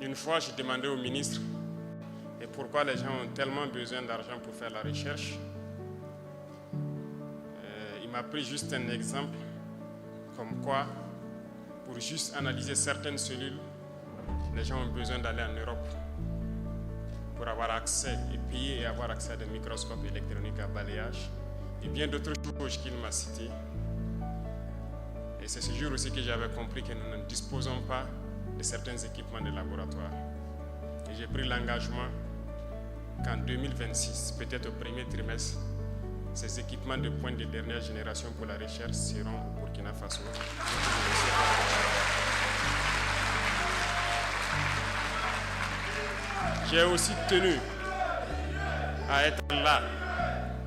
Une fois, j'ai demandé au ministre et pourquoi les gens ont tellement besoin d'argent pour faire la recherche. Il m'a pris juste un exemple, comme quoi, pour juste analyser certaines cellules, les gens ont besoin d'aller en Europe pour avoir accès et payer et avoir accès à des microscopes électroniques à balayage et bien d'autres choses qu'il m'a citées. Et c'est ce jour aussi que j'avais compris que nous ne disposons pas de certains équipements de laboratoire. Et j'ai pris l'engagement qu'en 2026, peut-être au premier trimestre, ces équipements de pointe de dernière génération pour la recherche seront au Burkina Faso. J'ai aussi tenu à être là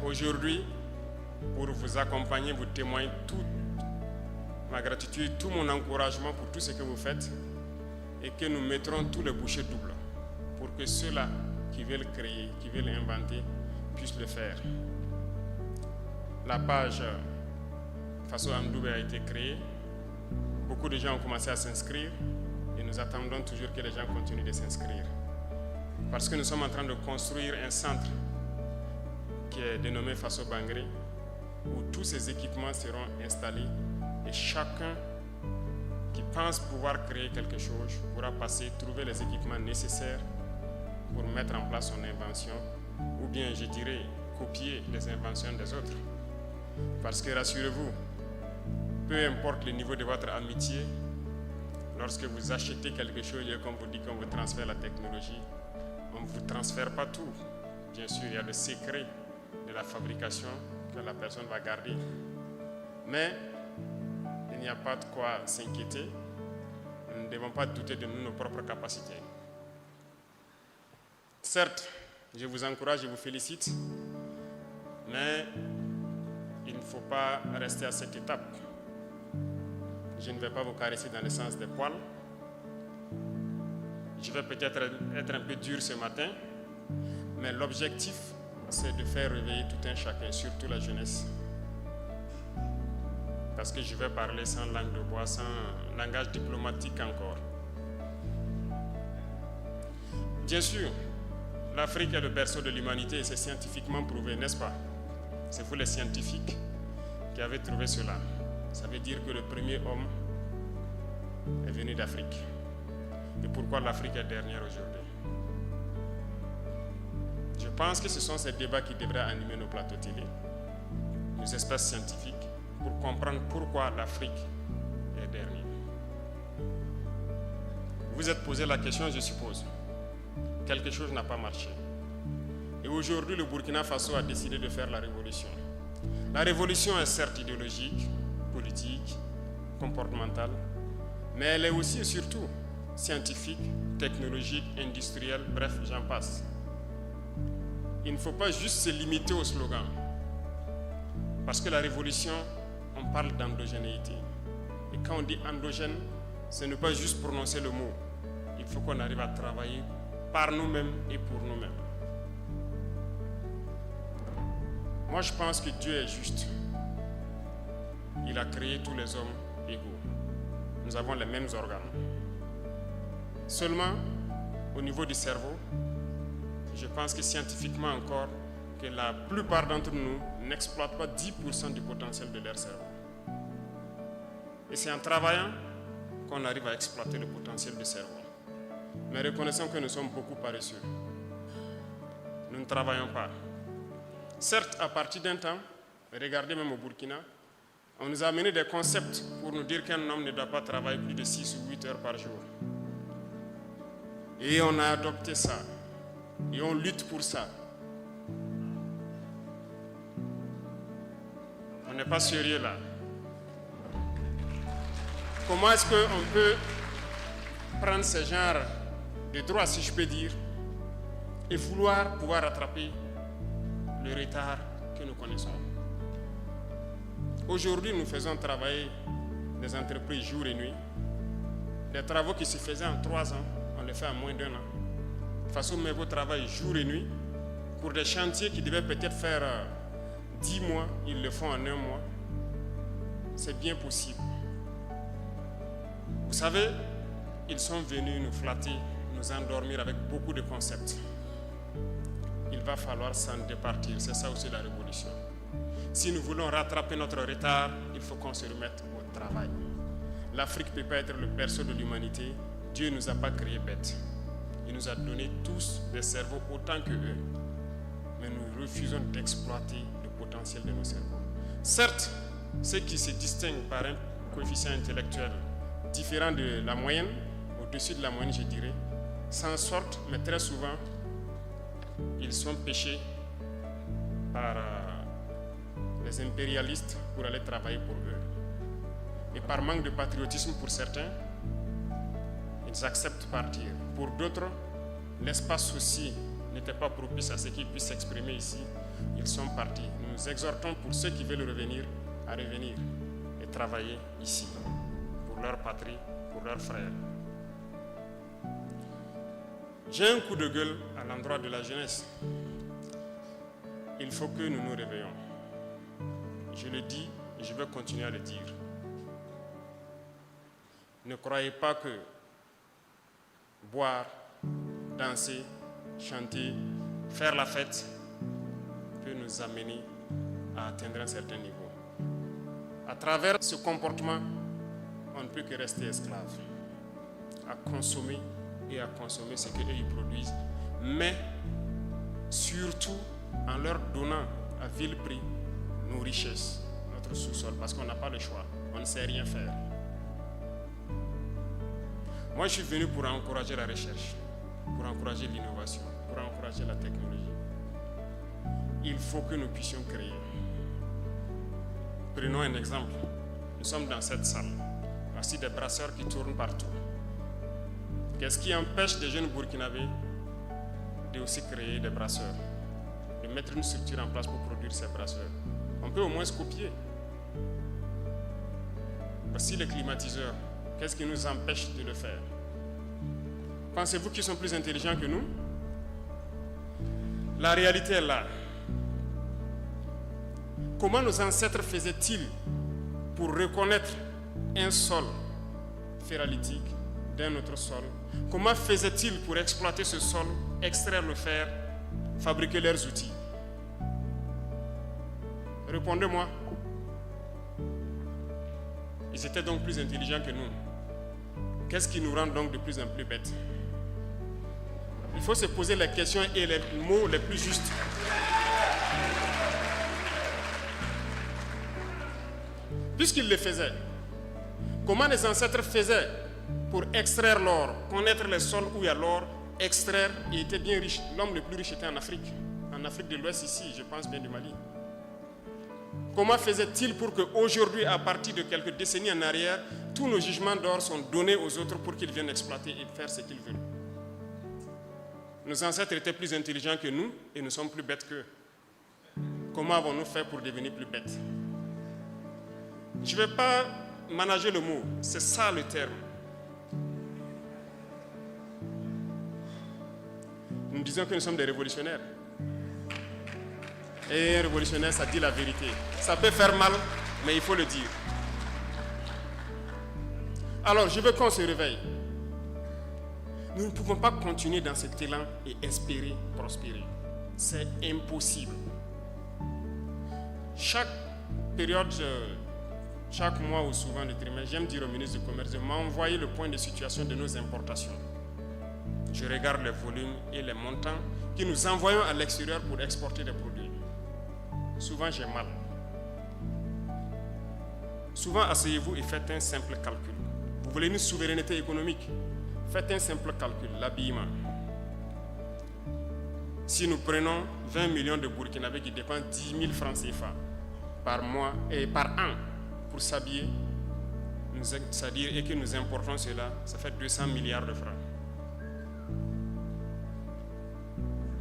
aujourd'hui pour vous accompagner, vous témoigner toute ma gratitude, tout mon encouragement pour tout ce que vous faites et que nous mettrons tous les bouchées doubles pour que ceux-là qui veulent créer, qui veulent inventer, puissent le faire. La page Faso Andoubé a été créée, beaucoup de gens ont commencé à s'inscrire et nous attendons toujours que les gens continuent de s'inscrire. Parce que nous sommes en train de construire un centre qui est dénommé Faso Bangré, où tous ces équipements seront installés et chacun qui pense pouvoir créer quelque chose pourra passer, trouver les équipements nécessaires pour mettre en place son invention ou bien, je dirais, copier les inventions des autres. Parce que rassurez-vous, peu importe le niveau de votre amitié, lorsque vous achetez quelque chose et qu'on vous dit qu'on vous transfère la technologie, on ne vous transfère pas tout. Bien sûr, il y a le secret de la fabrication que la personne va garder. Mais il n'y a pas de quoi s'inquiéter. Nous ne devons pas douter de nos propres capacités. Certes, je vous encourage, je vous félicite, mais il ne faut pas rester à cette étape. Je ne vais pas vous caresser dans le sens des poils. Je vais peut-être être un peu dur ce matin, mais l'objectif, c'est de faire réveiller tout un chacun, surtout la jeunesse. Parce que je vais parler sans langue de bois, sans langage diplomatique encore. Bien sûr, l'Afrique est le berceau de l'humanité et c'est scientifiquement prouvé, n'est-ce pas? C'est vous les scientifiques qui avez trouvé cela. Ça veut dire que le premier homme est venu d'Afrique. Et pourquoi l'Afrique est dernière aujourd'hui? Je pense que ce sont ces débats qui devraient animer nos plateaux télé, nos espaces scientifiques, pour comprendre pourquoi l'Afrique est dernière. Vous vous êtes posé la question, je suppose. Quelque chose n'a pas marché. Et aujourd'hui, le Burkina Faso a décidé de faire la révolution. La révolution est certes idéologique, politique, comportementale, mais elle est aussi et surtout scientifique, technologique, industrielle, bref, j'en passe. Il ne faut pas juste se limiter au slogan. Parce que la révolution, on parle d'endogénéité. Et quand on dit endogène, ce n'est pas juste prononcer le mot. Il faut qu'on arrive à travailler par nous-mêmes et pour nous-mêmes. Moi, je pense que Dieu est juste. Il a créé tous les hommes égaux. Nous avons les mêmes organes. Seulement, au niveau du cerveau, je pense que scientifiquement encore, que la plupart d'entre nous n'exploitent pas 10% du potentiel de leur cerveau. Et c'est en travaillant qu'on arrive à exploiter le potentiel du cerveau. Mais reconnaissons que nous sommes beaucoup paresseux. Nous ne travaillons pas. Certes, à partir d'un temps, regardez même au Burkina, on nous a amené des concepts pour nous dire qu'un homme ne doit pas travailler plus de 6 ou 8 heures par jour. Et on a adopté ça. Et on lutte pour ça. On n'est pas sérieux là. Comment est-ce qu'on peut prendre ce genre de droits, si je peux dire, et vouloir pouvoir rattraper le retard que nous connaissons? Aujourd'hui, nous faisons travailler des entreprises jour et nuit. Des travaux qui se faisaient en 3 ans, on les fait en moins d'1 an. Faso Mebo travaille jour et nuit pour des chantiers qui devaient peut-être faire 10 mois, ils le font en 1 mois. C'est bien possible. Vous savez, ils sont venus nous flatter, nous nous endormir avec beaucoup de concepts. Il va falloir s'en départir. C'est ça aussi la révolution. Si nous voulons rattraper notre retard, il faut qu'on se remette au travail. L'Afrique ne peut pas être le berceau de l'humanité. Dieu ne nous a pas créés bêtes. Il nous a donné tous des cerveaux autant que eux. Mais nous refusons d'exploiter le potentiel de nos cerveaux. Certes, ceux qui se distinguent par un coefficient intellectuel différent de la moyenne, au-dessus de la moyenne, je dirais, s'en sortent, mais très souvent, ils sont pêchés par les impérialistes pour aller travailler pour eux. Et par manque de patriotisme pour certains, ils acceptent partir. Pour d'autres, l'espace aussi n'était pas propice à ce qu'ils puissent s'exprimer ici. Ils sont partis. Nous exhortons pour ceux qui veulent revenir à revenir et travailler ici pour leur patrie, pour leurs frères. J'ai un coup de gueule à l'endroit de la jeunesse. Il faut que nous nous réveillons. Je le dis et je vais continuer à le dire. Ne croyez pas que boire, danser, chanter, faire la fête peut nous amener à atteindre un certain niveau. À travers ce comportement, on ne peut que rester esclave, à consommer et à consommer ce qu'eux ils produisent, mais surtout en leur donnant à vil prix nos richesses, notre sous-sol, parce qu'on n'a pas le choix, on ne sait rien faire. Moi, je suis venu pour encourager la recherche, pour encourager l'innovation, pour encourager la technologie. Il faut que nous puissions créer. Prenons un exemple. Nous sommes dans cette salle. Voici des brasseurs qui tournent partout. Qu'est-ce qui empêche des jeunes Burkinabés de aussi créer des brasseurs, de mettre une structure en place pour produire ces brasseurs? On peut au moins se copier. Voici les climatiseurs. Qu'est-ce qui nous empêche de le faire? Pensez-vous qu'ils sont plus intelligents que nous? La réalité est là. Comment nos ancêtres faisaient-ils pour reconnaître un sol ferralitique d'un autre sol? Comment faisaient-ils pour exploiter ce sol, extraire le fer, fabriquer leurs outils? Répondez-moi. Ils étaient donc plus intelligents que nous. Qu'est-ce qui nous rend donc de plus en plus bêtes? Il faut se poser les questions et les mots les plus justes. Puisqu'ils le faisaient, comment les ancêtres faisaient pour extraire l'or, connaître les sols où il y a l'or, extraire, et étaient bien riches. L'homme le plus riche était en Afrique de l'Ouest ici, je pense bien du Mali. Comment faisait-il pour qu'aujourd'hui, à partir de quelques décennies en arrière, tous nos jugements d'or sont donnés aux autres pour qu'ils viennent exploiter et faire ce qu'ils veulent? Nos ancêtres étaient plus intelligents que nous et nous sommes plus bêtes qu'eux. Comment avons-nous fait pour devenir plus bêtes? Je ne vais pas manager le mot, c'est ça le terme. Nous disons que nous sommes des révolutionnaires. Et un révolutionnaire, ça dit la vérité. Ça peut faire mal, mais il faut le dire. Alors, je veux qu'on se réveille. Nous ne pouvons pas continuer dans cet élan et espérer prospérer. C'est impossible. Chaque période, chaque mois ou souvent le trimestre, j'aime dire au ministre du Commerce de m'envoyer le point de situation de nos importations. Je regarde les volumes et les montants que nous envoyons à l'extérieur pour exporter des produits. Souvent, j'ai mal. Souvent, asseyez-vous et faites un simple calcul. Vous voulez une souveraineté économique? Faites un simple calcul, l'habillement. Si nous prenons 20 millions de Burkinabés qui dépensent 10 000 francs CFA par mois et par an pour s'habiller, c'est-à-dire et que nous importons cela, ça fait 200 milliards de francs.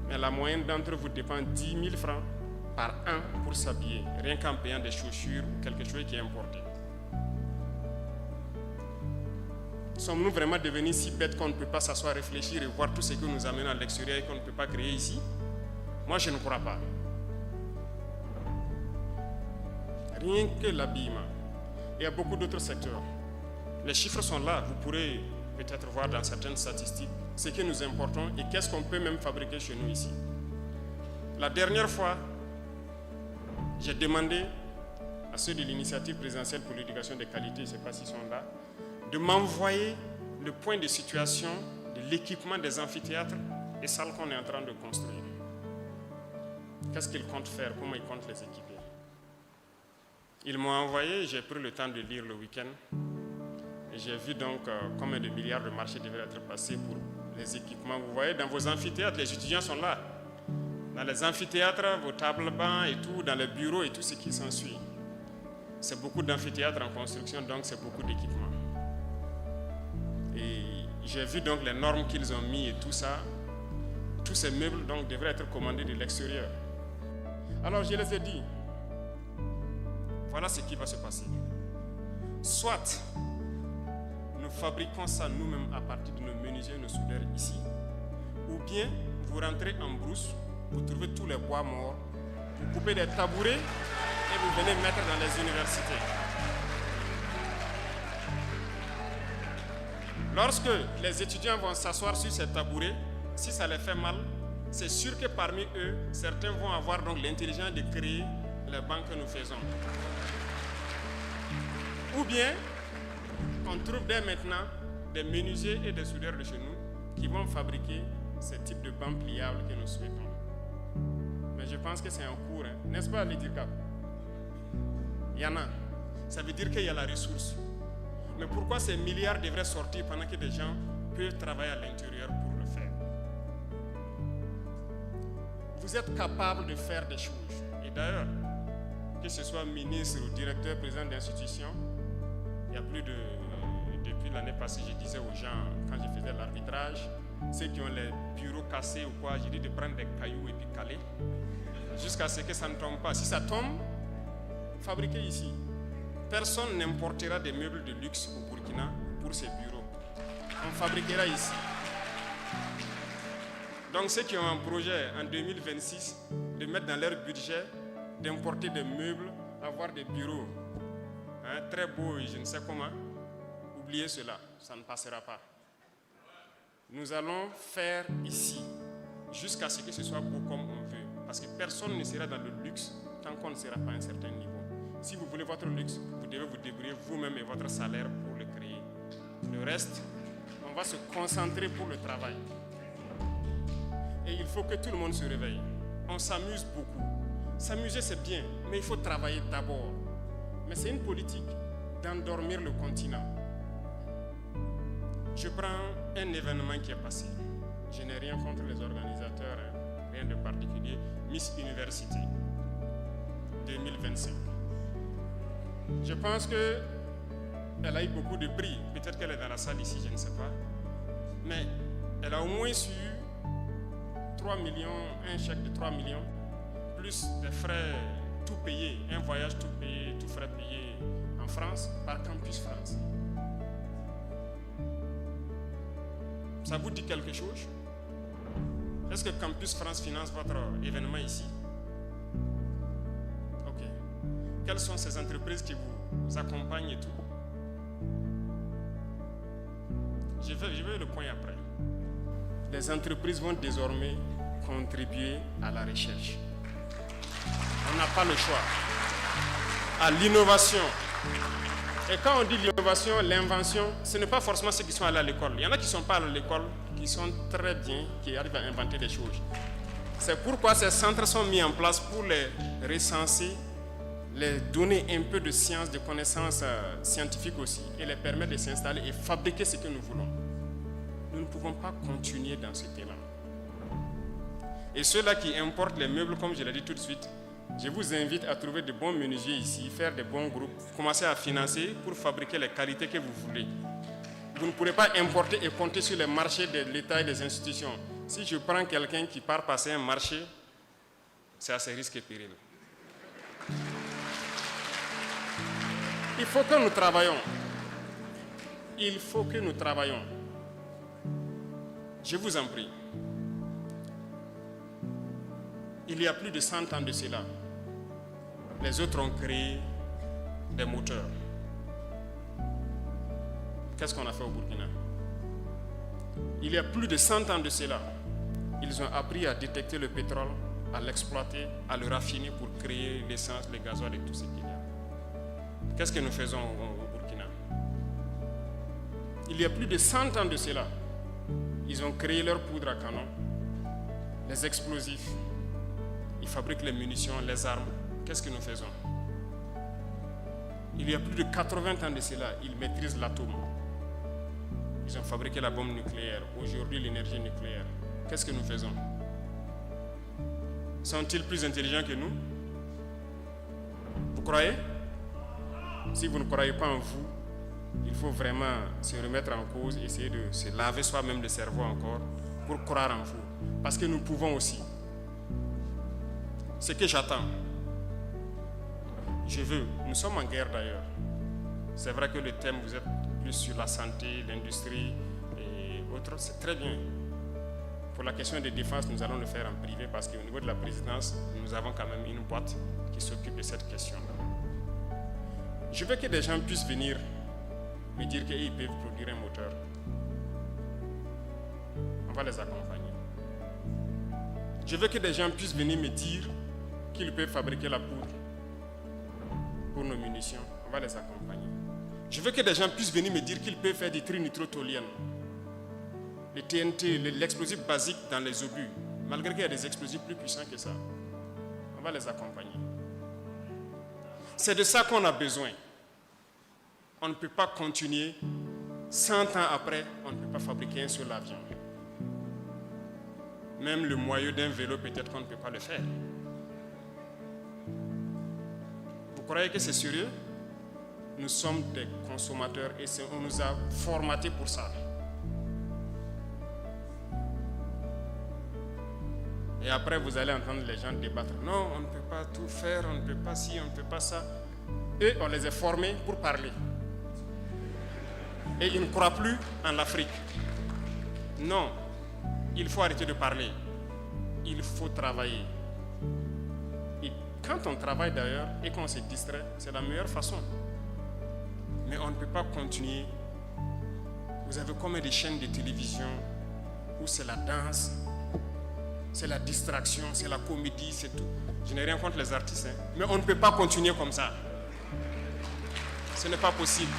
Mais la moyenne d'entre vous dépense 10 000 francs par an pour s'habiller, rien qu'en payant des chaussures ou quelque chose qui est importé. Sommes-nous vraiment devenus si bêtes qu'on ne peut pas s'asseoir, réfléchir et voir tout ce que nous amenons à l'extérieur et qu'on ne peut pas créer ici? Moi, je ne crois pas. Rien que l'habillement. Il y a beaucoup d'autres secteurs. Les chiffres sont là, vous pourrez peut-être voir dans certaines statistiques ce que nous importons et qu'est-ce qu'on peut même fabriquer chez nous ici. La dernière fois, j'ai demandé à ceux de l'initiative présidentielle pour l'éducation de qualité, je ne sais pas s'ils sont là, de m'envoyer le point de situation de l'équipement des amphithéâtres et salles qu'on est en train de construire. Qu'est-ce qu'ils comptent faire? Comment ils comptent les équiper? Ils m'ont envoyé, j'ai pris le temps de lire le week-end. Et j'ai vu donc combien de milliards de marchés devraient être passés pour les équipements. Vous voyez, dans vos amphithéâtres, les étudiants sont là. Dans les amphithéâtres, vos tables bancs et tout, dans les bureaux et tout ce qui s'ensuit. C'est beaucoup d'amphithéâtres en construction, donc c'est beaucoup d'équipements. Et j'ai vu donc les normes qu'ils ont mis et tout ça. Tous ces meubles donc devraient être commandés de l'extérieur. Alors je les ai dit, voilà ce qui va se passer. Soit nous fabriquons ça nous-mêmes à partir de nos menuisiers, nos soudeurs ici, ou bien vous rentrez en brousse, vous trouvez tous les bois morts, vous coupez des tabourets et vous venez mettre dans les universités. Lorsque les étudiants vont s'asseoir sur ces tabourets, si ça les fait mal, c'est sûr que parmi eux, certains vont avoir donc l'intelligence de créer les bancs que nous faisons. Ou bien, on trouve dès maintenant des menuisiers et des soudeurs de chez nous qui vont fabriquer ce type de bancs pliables que nous souhaitons. Mais je pense que c'est en cours, hein. N'est-ce pas, l'IDIRCAP? Il y en a. Ça veut dire qu'il y a la ressource. Mais pourquoi ces milliards devraient sortir pendant que des gens peuvent travailler à l'intérieur pour le faire? Vous êtes capable de faire des choses. Et d'ailleurs, que ce soit ministre ou directeur, président d'institution, il y a plus de... Depuis l'année passée, je disais aux gens, quand je faisais l'arbitrage, ceux qui ont les bureaux cassés ou quoi, j'ai dit de prendre des cailloux et puis caler, jusqu'à ce que ça ne tombe pas. Si ça tombe, fabriquez ici. Personne n'importera des meubles de luxe au Burkina pour ces bureaux. On fabriquera ici. Donc ceux qui ont un projet en 2026 de mettre dans leur budget d'importer des meubles, avoir des bureaux très beaux et je ne sais comment, oubliez cela, ça ne passera pas. Nous allons faire ici jusqu'à ce que ce soit beau comme on veut. Parce que personne ne sera dans le luxe tant qu'on ne sera pas à un certain niveau. Si vous voulez votre luxe, vous devez vous débrouiller vous-même et votre salaire pour le créer. Le reste, on va se concentrer pour le travail. Et il faut que tout le monde se réveille. On s'amuse beaucoup. S'amuser, c'est bien, mais il faut travailler d'abord. Mais c'est une politique d'endormir le continent. Je prends un événement qui est passé. Je n'ai rien contre les organisateurs, rien de particulier. Miss Université 2025. Je pense qu'elle a eu beaucoup de prix. Peut-être qu'elle est dans la salle ici, je ne sais pas. Mais elle a au moins eu 3 millions, un chèque de 3 millions, plus des frais tout payés, un voyage tout payé, tout frais payé en France, par Campus France. Ça vous dit quelque chose? Est-ce que Campus France finance votre événement ici? Ok. Quelles sont ces entreprises qui vous accompagnent et tout? Je vais le point après. Les entreprises vont désormais contribuer à la recherche. On n'a pas le choix. À l'innovation. Et quand on dit l'innovation, l'invention, ce n'est pas forcément ceux qui sont allés à l'école. Il y en a qui ne sont pas allés à l'école, qui sont très bien, qui arrivent à inventer des choses. C'est pourquoi ces centres sont mis en place pour les recenser, les donner un peu de science, de connaissances scientifiques aussi, et les permettre de s'installer et fabriquer ce que nous voulons. Nous ne pouvons pas continuer dans cet élan. Et ceux-là qui importent les meubles, comme je l'ai dit tout de suite, je vous invite à trouver de bons menuisiers ici, faire de bons groupes, commencer à financer pour fabriquer les qualités que vous voulez. Vous ne pourrez pas importer et compter sur les marchés de l'État et des institutions. Si je prends quelqu'un qui part passer un marché, c'est à ses risques et périls. Il faut que nous travaillions. Il faut que nous travaillions. Je vous en prie. Il y a plus de 100 ans de cela, les autres ont créé des moteurs. Qu'est-ce qu'on a fait au Burkina? Il y a plus de 100 ans de cela, ils ont appris à détecter le pétrole, à l'exploiter, à le raffiner pour créer l'essence, le gasoil et tout ce qu'il y a. Qu'est-ce que nous faisons au Burkina? Il y a plus de 100 ans de cela, ils ont créé leur poudre à canon, les explosifs, ils fabriquent les munitions, les armes. Qu'est-ce que nous faisons? Il y a plus de 80 ans de cela, ils maîtrisent l'atome. Ils ont fabriqué la bombe nucléaire. Aujourd'hui, l'énergie nucléaire. Qu'est-ce que nous faisons? Sont-ils plus intelligents que nous? Vous croyez? Si vous ne croyez pas en vous, il faut vraiment se remettre en cause, essayer de se laver soi-même le cerveau encore pour croire en vous. Parce que nous pouvons aussi. Ce que j'attends, je veux, nous sommes en guerre d'ailleurs. C'est vrai que le thème, vous êtes plus sur la santé, l'industrie et autres, c'est très bien. Pour la question de défense, nous allons le faire en privé parce qu'au niveau de la présidence, nous avons quand même une boîte qui s'occupe de cette question-là. Je veux que des gens puissent venir me dire qu'ils peuvent produire un moteur. On va les accompagner. Je veux que des gens puissent venir me dire qu'ils peuvent fabriquer la poudre pour nos munitions. On va les accompagner. Je veux que des gens puissent venir me dire qu'ils peuvent faire des trinitrotoluènes, le TNT, l'explosif basique dans les obus, malgré qu'il y a des explosifs plus puissants que ça. On va les accompagner. C'est de ça qu'on a besoin. On ne peut pas continuer, 100 ans après, on ne peut pas fabriquer un seul avion. Même le moyeu d'un vélo, peut-être qu'on ne peut pas le faire. Vous croyez que c'est sérieux? Nous sommes des consommateurs et on nous a formatés pour ça. Et après, vous allez entendre les gens débattre. Non, on ne peut pas tout faire, on ne peut pas ci, on ne peut pas ça. Eux, on les a formés pour parler. Et ils ne croient plus en l'Afrique. Non, il faut arrêter de parler. Il faut travailler. Et quand on travaille d'ailleurs et qu'on se distrait, c'est la meilleure façon. Mais on ne peut pas continuer. Vous avez combien de chaînes de télévision où c'est la danse, c'est la distraction, c'est la comédie, c'est tout. Je n'ai rien contre les artistes, hein. Mais on ne peut pas continuer comme ça. Ce n'est pas possible.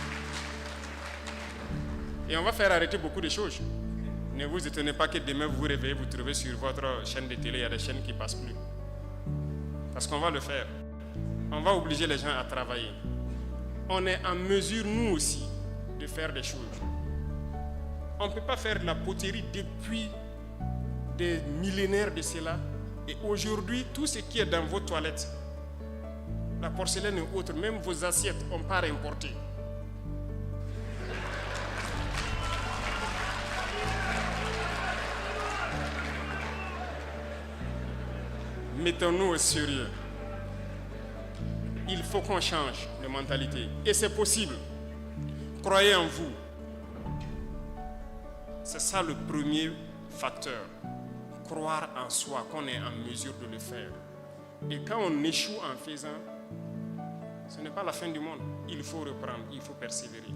Et on va faire arrêter beaucoup de choses. Ne vous étonnez pas que demain vous vous réveillez, vous trouvez sur votre chaîne de télé, il y a des chaînes qui ne passent plus. Parce qu'on va le faire. On va obliger les gens à travailler. On est en mesure, nous aussi, de faire des choses. On ne peut pas faire de la poterie depuis des millénaires de cela. Et aujourd'hui, tout ce qui est dans vos toilettes, la porcelaine et autres, même vos assiettes, on part importer. Mettons-nous au sérieux. Il faut qu'on change de mentalité. Et c'est possible. Croyez en vous. C'est ça le premier facteur. Croire en soi, qu'on est en mesure de le faire. Et quand on échoue en faisant, ce n'est pas la fin du monde. Il faut reprendre, il faut persévérer.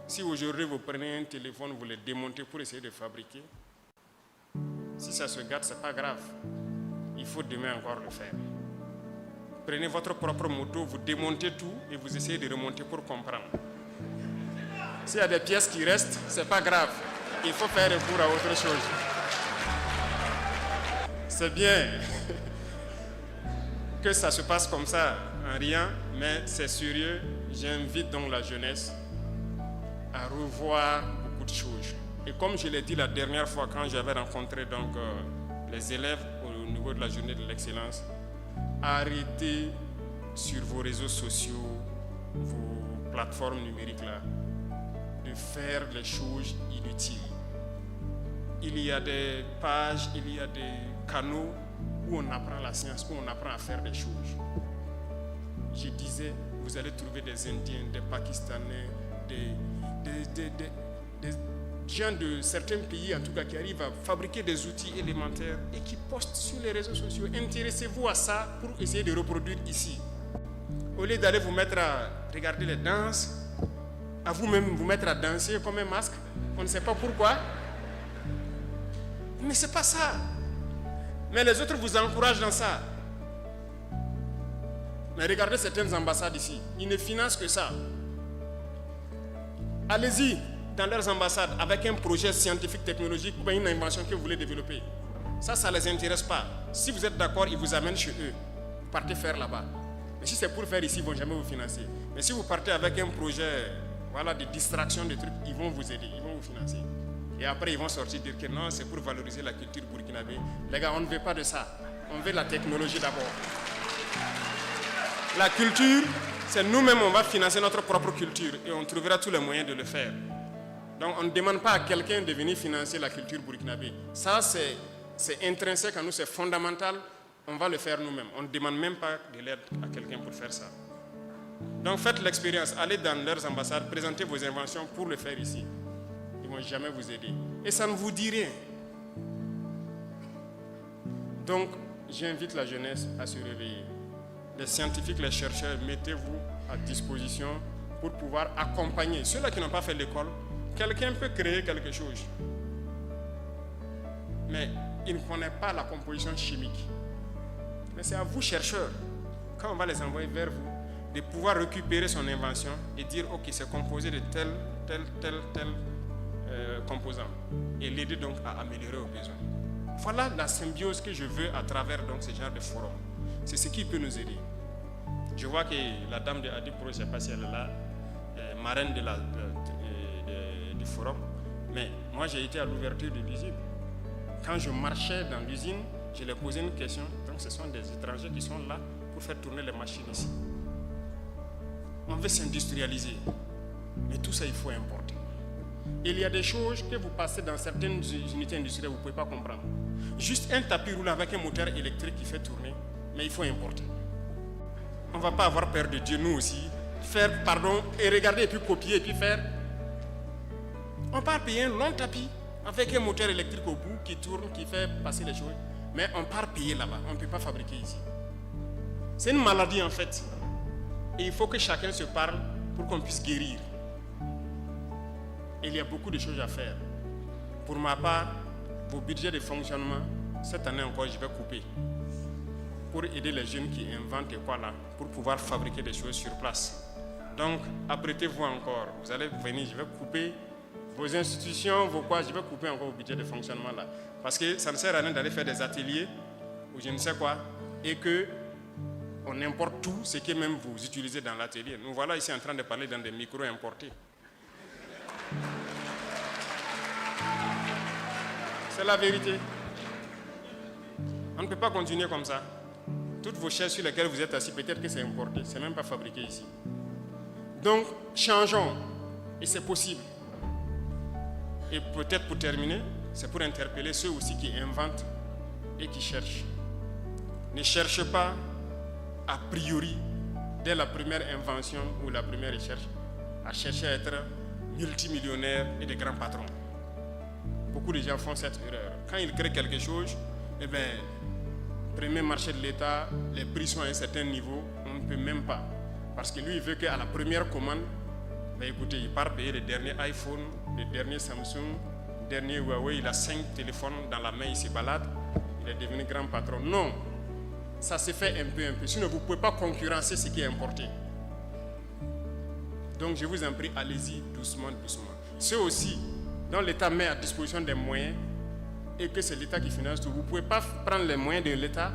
Si aujourd'hui vous prenez un téléphone, vous le démontez pour essayer de fabriquer, si ça se gâte, ce n'est pas grave. Il faut demain encore le faire. Prenez votre propre moto, vous démontez tout et vous essayez de remonter pour comprendre. S'il y a des pièces qui restent, ce n'est pas grave. Il faut faire recours à autre chose. C'est bien que ça se passe comme ça, en rien, mais c'est sérieux. J'invite donc la jeunesse à revoir beaucoup de choses. Et comme je l'ai dit la dernière fois quand j'avais rencontré donc, les élèves au niveau de la journée de l'excellence, arrêtez sur vos réseaux sociaux, vos plateformes numériques là, de faire les choses inutiles. Il y a des pages, il y a des canaux où on apprend la science, où on apprend à faire des choses. Je disais, vous allez trouver des Indiens, des Pakistanais, des gens de certains pays, en tout cas, qui arrivent à fabriquer des outils élémentaires et qui postent sur les réseaux sociaux. Intéressez-vous à ça pour essayer de reproduire ici. Au lieu d'aller vous mettre à regarder les danses, à vous-même vous mettre à danser comme un masque, On ne sait pas pourquoi. Mais ce n'est pas ça. Mais les autres vous encouragent dans ça. Mais regardez certaines ambassades ici. Ils ne financent que ça. Allez-y dans leurs ambassades avec un projet scientifique, technologique ou une invention que vous voulez développer. Ça ne les intéresse pas. Si vous êtes d'accord, ils vous amènent chez eux. Vous partez faire là-bas. Mais si c'est pour faire ici, ils ne vont jamais vous financer. Mais si vous partez avec un projet de distraction, de trucs, ils vont vous aider, ils vont vous financer. Et après, ils vont sortir dire que non, c'est pour valoriser la culture burkinabé. Les gars, on ne veut pas de ça. On veut la technologie d'abord. La culture, c'est nous-mêmes, on va financer notre propre culture et on trouvera tous les moyens de le faire. Donc, on ne demande pas à quelqu'un de venir financer la culture burkinabé. Ça, c'est intrinsèque à nous, c'est fondamental. On va le faire nous-mêmes. On ne demande même pas de l'aide à quelqu'un pour faire ça. Donc, faites l'expérience. Allez dans leurs ambassades, présentez vos inventions pour le faire ici. Ils ne vont jamais vous aider. Et ça ne vous dit rien. Donc, j'invite la jeunesse à se réveiller. Les scientifiques, les chercheurs, mettez-vous à disposition pour pouvoir accompagner. Ceux-là qui n'ont pas fait l'école, quelqu'un peut créer quelque chose. Mais il ne connaît pas la composition chimique. Mais c'est à vous, chercheurs, quand on va les envoyer vers vous, de pouvoir récupérer son invention et dire, ok, c'est composé de tel composant. Et l'aider donc à améliorer au besoin. Voilà la symbiose que je veux à travers donc, ce genre de forum. C'est ce qui peut nous aider. Je vois que la dame de Adipro, je ne sais pas si elle est là, marraine du forum, mais moi j'ai été à l'ouverture de l'usine. Quand je marchais dans l'usine, je leur posais une question. Donc ce sont des étrangers qui sont là pour faire tourner les machines ici. On veut s'industrialiser, mais tout ça il faut importer. Il y a des choses que vous passez dans certaines unités industrielles, vous ne pouvez pas comprendre. Juste un tapis roulant avec un moteur électrique qui fait tourner, mais il faut importer. On ne va pas avoir peur de Dieu, nous aussi. Faire, pardon, et regarder, et puis copier, et puis faire. On part payer un long tapis avec un moteur électrique au bout qui tourne, qui fait passer les choses. Mais on part payer là-bas, on ne peut pas fabriquer ici. C'est une maladie en fait. Et il faut que chacun se parle pour qu'on puisse guérir. Il y a beaucoup de choses à faire. Pour ma part, vos budgets de fonctionnement, cette année encore, je vais couper. Pour aider les jeunes qui inventent et quoi là, pour pouvoir fabriquer des choses sur place. Donc, apprêtez-vous encore. Vous allez venir, je vais couper vos institutions, vos quoi, je vais couper encore vos budgets de fonctionnement là. Parce que ça ne sert à rien d'aller faire des ateliers ou je ne sais quoi, et que on importe tout ce que même vous utilisez dans l'atelier. Nous voilà ici en train de parler dans des micros importés. C'est la vérité. On ne peut pas continuer comme ça. Toutes vos chaises sur lesquelles vous êtes assis, peut-être que c'est importé, c'est même pas fabriqué ici. Donc, changeons. Et c'est possible. Et peut-être pour terminer, c'est pour interpeller ceux aussi qui inventent et qui cherchent. Ne cherchez pas a priori, dès la première invention ou la première recherche, à chercher à être multimillionnaire et de grands patrons. Beaucoup de gens font cette erreur. Quand ils créent quelque chose, eh bien, premier marché de l'État, les prix sont à un certain niveau, on ne peut même pas. Parce que lui, il veut qu'à la première commande, ben écoutez, il part payer les derniers iPhone, les derniers Samsung, les derniers Huawei, il a 5 téléphones dans la main, il se balade, il est devenu grand patron. Non, ça se fait un peu. Sinon, vous ne pouvez pas concurrencer ce qui est importé. Donc, je vous en prie, allez-y doucement. Ceux aussi, dont l'État met à disposition des moyens, et que c'est l'État qui finance tout, vous ne pouvez pas prendre les moyens de l'État,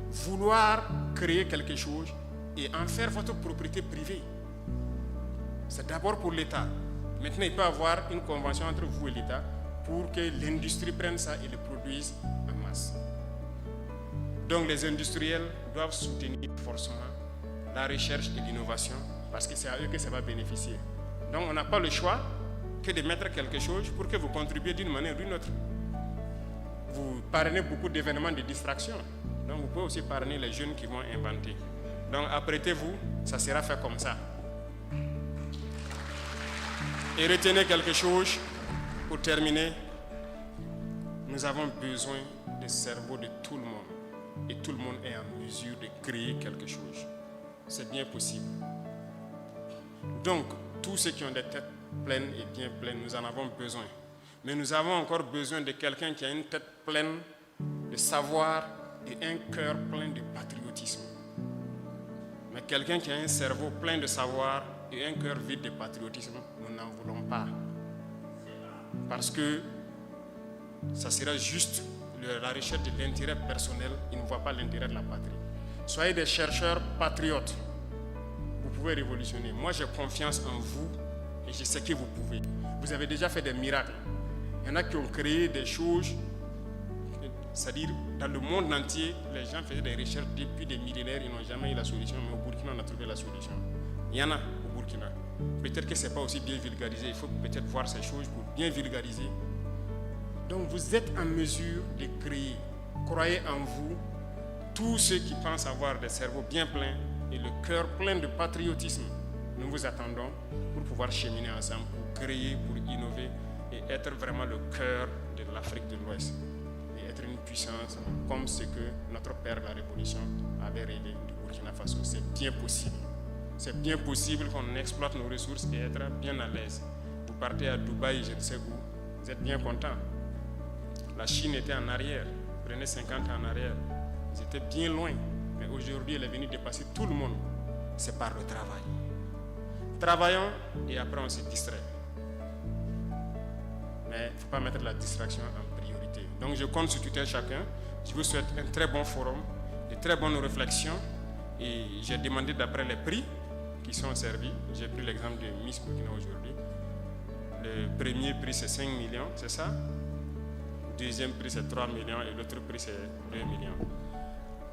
vouloir créer quelque chose et en faire votre propriété privée. C'est d'abord pour l'État. Maintenant, il peut y avoir une convention entre vous et l'État pour que l'industrie prenne ça et le produise en masse. Donc les industriels doivent soutenir forcément la recherche et l'innovation parce que c'est à eux que ça va bénéficier. Donc on n'a pas le choix que de mettre quelque chose pour que vous contribuiez d'une manière ou d'une autre. Vous parrainez beaucoup d'événements de distraction. Donc vous pouvez aussi parrainer les jeunes qui vont inventer. Donc apprêtez-vous, ça sera fait comme ça. Et retenez quelque chose pour terminer. Nous avons besoin du cerveau de tout le monde. Et tout le monde est en mesure de créer quelque chose. C'est bien possible. Donc, tous ceux qui ont des têtes pleines et bien pleines, nous en avons besoin. Mais nous avons encore besoin de quelqu'un qui a une tête pleine de savoir et un cœur plein de patriotisme. Mais quelqu'un qui a un cerveau plein de savoir et un cœur vide de patriotisme, nous n'en voulons pas. Parce que ça sera juste la recherche de l'intérêt personnel. Il ne voit pas l'intérêt de la patrie. Soyez des chercheurs patriotes. Vous pouvez révolutionner. Moi, j'ai confiance en vous et je sais que vous pouvez. Vous avez déjà fait des miracles. Il y en a qui ont créé des choses, c'est-à-dire dans le monde entier, les gens faisaient des recherches depuis des millénaires, ils n'ont jamais eu la solution, mais au Burkina, on a trouvé la solution. Il y en a au Burkina. Peut-être que ce n'est pas aussi bien vulgarisé, il faut peut-être voir ces choses pour bien vulgariser. Donc vous êtes en mesure de créer. Croyez en vous, tous ceux qui pensent avoir des cerveaux bien pleins et le cœur plein de patriotisme. Nous vous attendons pour pouvoir cheminer ensemble, pour créer, pour innover et être vraiment le cœur de l'Afrique de l'Ouest. Et être une puissance comme ce que notre père, la Révolution, avait rêvé du Burkina Faso. C'est bien possible. C'est bien possible qu'on exploite nos ressources et être bien à l'aise. Vous partez à Dubaï, je ne sais où, vous êtes bien content. La Chine était en arrière, prenez 50 ans en arrière. Ils étaient bien loin, mais aujourd'hui, elle est venue dépasser tout le monde. C'est par le travail. Travaillons et après on se distrait. Mais il ne faut pas mettre la distraction en priorité. Donc je compte sur tout un chacun. Je vous souhaite un très bon forum, de très bonnes réflexions. Et j'ai demandé d'après les prix qui sont servis. J'ai pris l'exemple de Miss Burkina aujourd'hui. Le premier prix c'est 5 millions, c'est ça? Le deuxième prix c'est 3 millions et l'autre prix c'est 2 millions.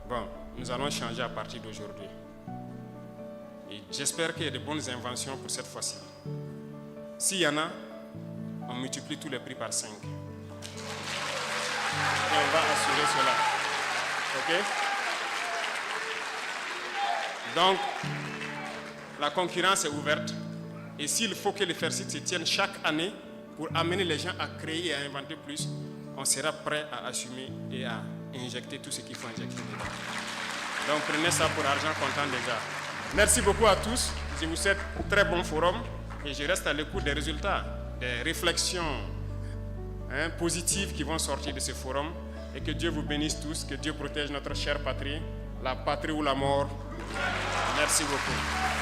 Bon, nous allons changer à partir d'aujourd'hui. Et j'espère qu'il y a de bonnes inventions pour cette fois-ci. S'il y en a, on multiplie tous les prix par 5. Et on va assurer cela. OK? Donc, la concurrence est ouverte. Et s'il faut que les FAIRCIT se tiennent chaque année pour amener les gens à créer et à inventer plus, on sera prêt à assumer et à injecter tout ce qu'il faut injecter dedans. Donc, prenez ça pour argent comptant déjà. Merci beaucoup à tous. Je vous souhaite un très bon forum et je reste à l'écoute des résultats, des réflexions positives qui vont sortir de ce forum et que Dieu vous bénisse tous, que Dieu protège notre chère patrie, la patrie ou la mort. Merci beaucoup.